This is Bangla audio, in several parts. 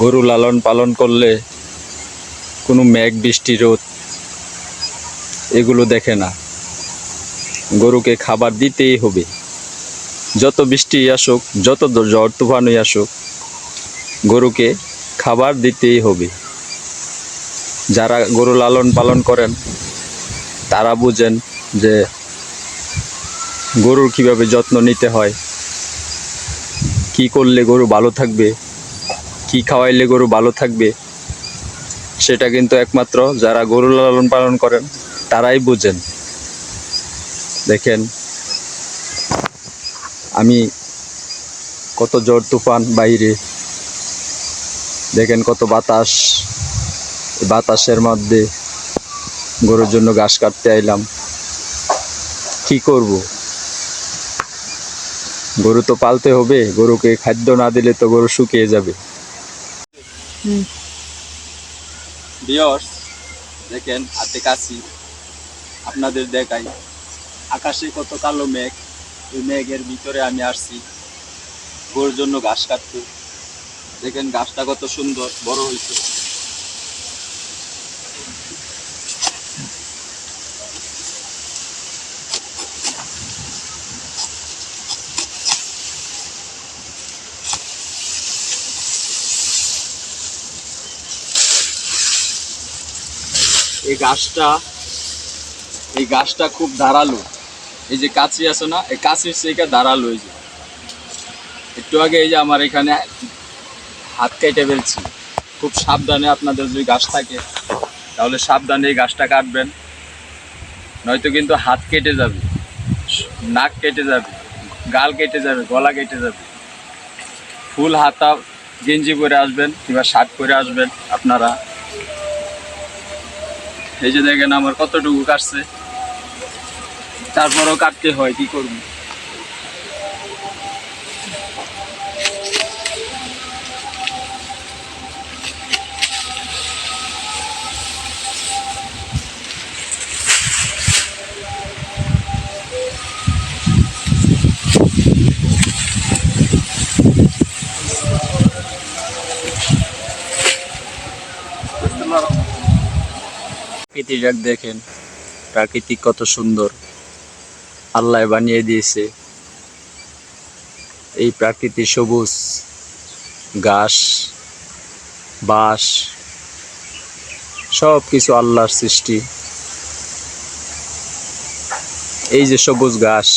গরু লালন পালন করলে কোনো মেঘ বৃষ্টি রোদ এগুলো দেখে না। গরুকে খাবার দিতেই হবে, যত বৃষ্টি আসুক, যত ঝড় তুফানই আসুক, গরুকে খাবার দিতেই হবে। যারা গরু লালন পালন করেন তারা বুঝেন যে গরুর কীভাবে যত্ন নিতে হয়, কি করলে গরু ভালো থাকবে, কি খাওয়াইলে গরু ভালো থাকবে, সেটা কিন্তু একমাত্র যারা গরু লালন পালন করেন তারাই বুঝেন। দেখেন আমি কত ঝড় তুফান বাইরে, দেখেন কত বাতাস, বাতাসের মধ্যে গরুর জন্য ঘাস কাটতে আইলাম। কি করব, গরু তো পালতে হবে, গরুকে খাদ্য না দিলে তো গরু শুকিয়ে যাবে। ভিউয়ার্স দেখেন হাতে কাছি আপনাদের দেখাই, আকাশে কত কালো মেঘ, ওই মেঘের ভিতরে আমি আসছি গরুর জন্য ঘাস কাটতে। দেখেন ঘাসটা কত সুন্দর বড় হয়েছে। এই গাছটা খুব ধারালো, এই যে কাছি আছে না, এই কাছির থেকে ধারালো। এই যে একটু আগে এই যে আমার এখানে হাত কেটে ফেলছি। খুব সাবধানে, আপনাদের যদি গাছ থাকে তাহলে সাবধানে এই গাছটা কাটবেন, নয়তো কিন্তু হাত কেটে যাবে, নাক কেটে যাবে, গাল কেটে যাবে, গলা কেটে যাবে। ফুল হাতা গেঞ্জি পরে আসবেন কিংবা শার্ট পরে আসবেন আপনারা। এই যে দেখেন আমার কতটুকু কাটছে, তারপরও কাটতে হয়, কি করব। প্রকৃতিটা দেখেন, প্রাকৃতিক কত সুন্দর আল্লাহ বানিয়ে দিয়েছে। এই প্রাকৃতিক সবুজ ঘাস, বাঁশ, সব কিছু আল্লাহর সৃষ্টি। এই যে সবুজ ঘাস,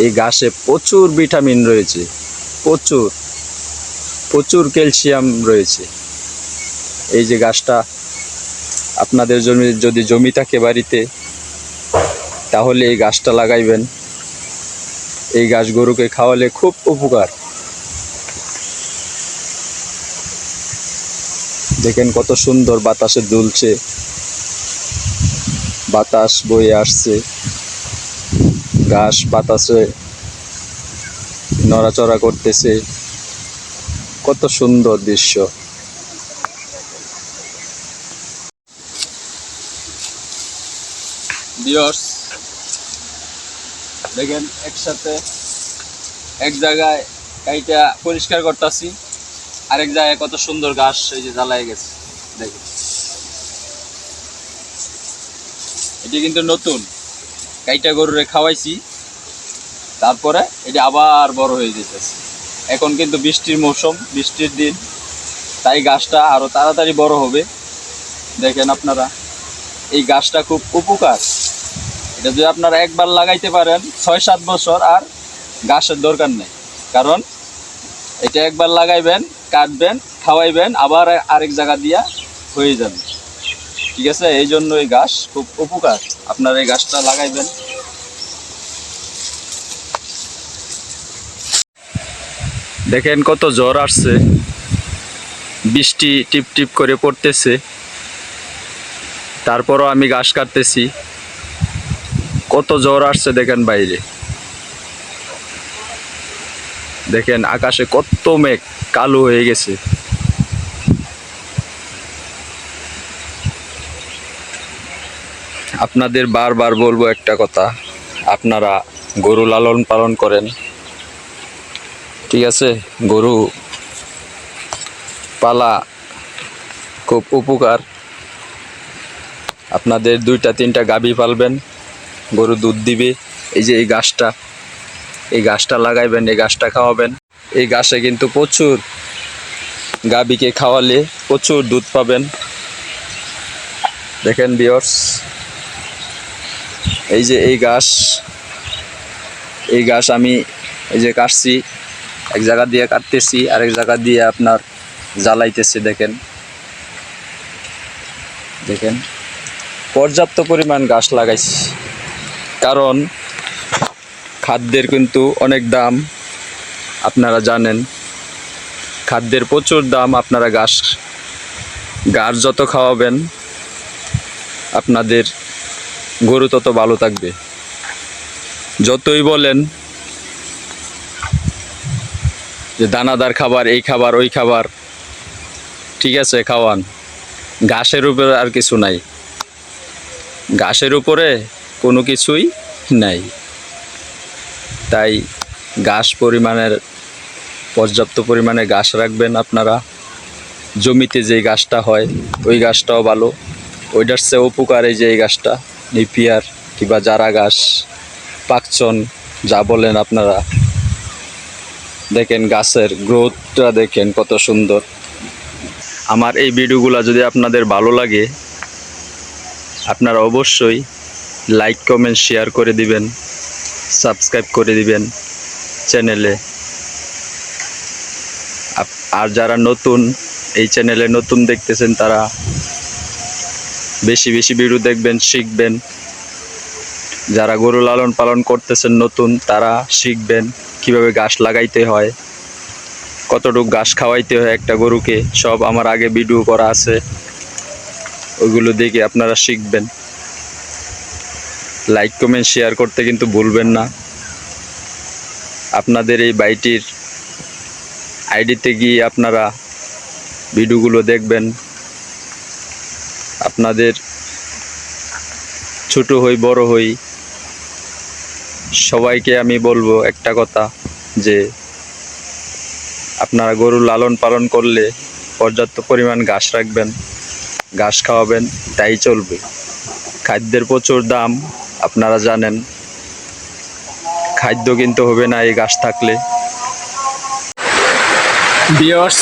এই ঘাসে প্রচুর ভিটামিন রয়েছে, প্রচুর প্রচুর ক্যালসিয়াম রয়েছে। এই যে ঘাসটা আপনাদের যদি জমি থাকে বাড়িতে, তাহলে এই গাছটা লাগাইবেন। এই গাছ গরুকে খাওয়ালে খুব উপকার। দেখেন কত সুন্দর বাতাসে দুলছে, বাতাস বয়ে আসছে, ঘাস বাতাসে নড়াচড়া করতেছে, কত সুন্দর দৃশ্য। ভিউয়ার্স দেখেন একসাথে এক জায়গায় কাইটা পরিষ্কার করতেছি, আরেক জায়গায় কত সুন্দর ঘাস এই যে জ্বালায় গেছে। দেখেন এটি কিন্তু নতুন, কাইটা গরুরে খাওয়াইছি, তারপরে এটি আবার বড় হয়ে যেতেছে। এখন কিন্তু বৃষ্টির মৌসুম, বৃষ্টির দিন, তাই গাছটা আরো তাড়াতাড়ি বড় হবে। দেখেন আপনারা, এই গাছটা খুব উপকার। এটা যদি আপনারা একবার লাগাইতে পারেন ৬-৭ বছর আর গাছের দরকার নেই, কারণ এটা একবার লাগাইবেন, কাটবেন, খাওয়াইবেন, আবার আরেক জায়গা দিয়া হয়ে যাবে। ঠিক আছে, এই জন্য এই গাছ খুব উপকার, আপনারা এই গাছটা লাগাইবেন। দেখেন কত ঝড় আসছে, বৃষ্টি টিপ টিপ করে পড়তেছে, তারপরও আমি ঘাস কাটতেছি। কত ঝড় আসছে দেখেন বাইরে, দেখেন আকাশে কত মেঘ কালো হয়ে গেছে। আপনাদের বারবার বলবো একটা কথা, আপনারা গরু লালন পালন করেন, ঠিক আছে? গরু পালা খুব উপকার। আপনাদের 2-3টা গাভী পালবেন, গরু দুধ দিবে। এই যে এই ঘাসটা লাগাইবেন, এই ঘাসটা খাওয়াবেন। এই ঘাসে কিন্তু প্রচুর, গাভীকে খাওয়ালে প্রচুর দুধ পাবেন। দেখেন ভিউয়ার্স, এই যে এই ঘাস আমি এই যে কাটছি, এক জায়গা দিয়ে কাটতেছি, আরেক জায়গা দিয়ে আপনার জ্বালাইতেছি। দেখেন পর্যাপ্ত পরিমাণ ঘাস লাগাইছি, কারণ খাদ্যের কিন্তু অনেক দাম, আপনারা জানেন। খাদ্যের প্রচুর দাম। আপনারা ঘাস যত খাওয়াবেন আপনাদের গরু তত ভালো থাকবে। যতই বলেন যে দানাদার খাবার, এই খাবার ওই খাবার, ঠিক আছে খাওয়ান, ঘাসের উপরে আর কিছু নাই। ঘাসের উপরে কোনো কিছুই নাই। তাই পর্যাপ্ত পরিমাণে ঘাস রাখবেন আপনারা। জমিতে যেই ঘাসটা হয় ওই ঘাসটাও ভালো, ওইটার চেয়ে উপকার এই যে এই ঘাসটা, নেপিয়ার কিংবা জারা ঘাস, পাকচন, যা বলেন আপনারা। দেখেন গাছের গ্রোথটা দেখেন কত সুন্দর। আমার এই ভিডিওগুলো যদি আপনাদের ভালো লাগে, আপনারা অবশ্যই লাইক কমেন্ট শেয়ার করে দিবেন, সাবস্ক্রাইব করে দিবেন চ্যানেলে। আর যারা নতুন, এই চ্যানেলে নতুন দেখতেছেন, তারা বেশি বেশি ভিডিও দেখবেন, শিখবেন। যারা গরু লালন পালন করতেছেন নতুন, তারা শিখবেন কিভাবে ঘাস লাগাইতে হয়, কতটুকু ঘাস খাওয়াইতে হয় একটা গরুকে, সব আমার আগে ভিডিও করা আছে। ওইগুলো দেখে আপনারা শিখবেন। লাইক কমেন্ট শেয়ার করতে কিন্তু ভুলবেন না। আপনাদের এই বাইটির আইডিতে গিয়ে আপনারা ভিডিওগুলো দেখবেন। আপনাদের ছোট হই বড় হই, সবাইকে আমি বলবো একটা কথা, যে আপনারা গরু লালন পালন করলে পর্যাপ্ত পরিমাণ ঘাস রাখবেন, ঘাস খাওয়াবেন, তাই চলবে। খাদ্যের প্রচুর দাম, আপনারা জানেন। খাদ্য কিনতে হবে না এই ঘাস থাকলে। ভিউয়ার্স,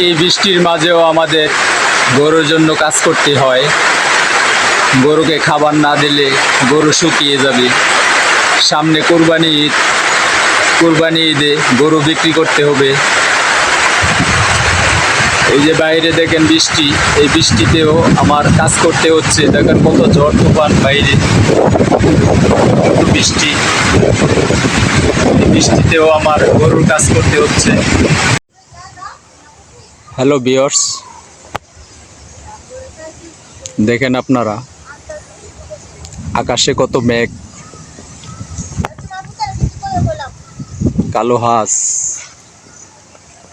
এই বৃষ্টির মাঝেও আমাদের গরুর জন্য কাজ করতে হয়। গরুকে খাবার না দিলে গরু শুকিয়ে যাবে। সামনে কুরবানি ঈদে গরু বিক্রি করতে হবে। এই যে বাইরে দেখেন বৃষ্টি, এই বৃষ্টিতেও আমার কাজ করতে হচ্ছে। দেখেন কত ঝড় তুফান বাইরে, কত বৃষ্টি। এই বৃষ্টিতেও আমার গরুর কাজ করতে হচ্ছে। হ্যালো ভিউয়ার্স, দেখেন আপনারা আকাশে কত মেঘ, কালো হাঁস,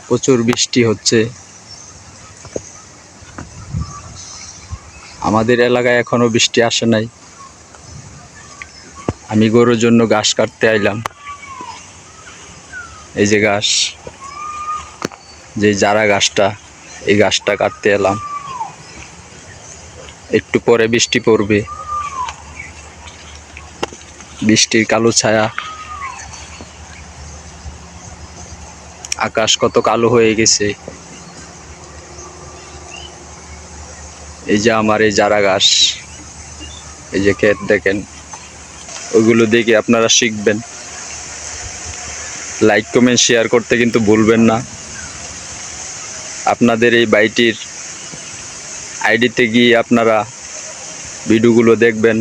প্রচুর বৃষ্টি হচ্ছে। আমাদের এলাকায় এখনো বৃষ্টি আসে নাই। আমি গরুর জন্য ঘাস কাটতে আইলাম। এই যে ঘাস, যে জারা ঘাসটা, এই ঘাসটা কাটতে এলাম। একটু পরে বৃষ্টি পড়বে। বৃষ্টির কালো ছায়া, আকাশ কত কালো হয়ে গেছে। এই যে আমার এই জারা ঘাস, এই যে ক্ষেত দেখেন, ওইগুলো দেখে আপনারা শিখবেন। লাইক কমেন্ট শেয়ার করতে কিন্তু ভুলবেন না। আপনাদের এই বাইটির আইডিতে গিয়ে আপনারা ভিডিওগুলো দেখবেন।